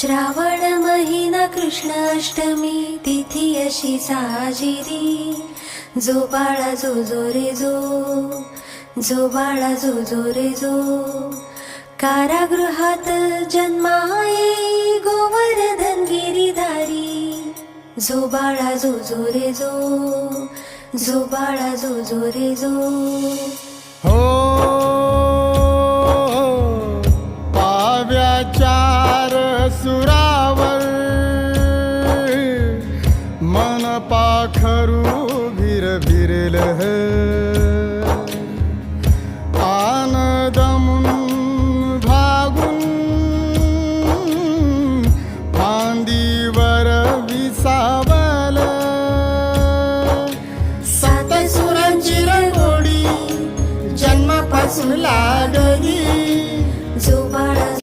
श्रावण महिना कृष्ण अष्टमी तिथी अशी साजिरी जो बाळा जो रे जो बाळा जो रे जो कारागृहात जन्माये गोवर्धन गिरीधारी जो बाळा जो रे जो बाळा जो रे जो हो पाव्याचार सुरावर मन पाखरू भिरभिरल आनंदमुन भागून फांदीवर विसावल सात सुरांची रंगोळी जन्मापासून लागली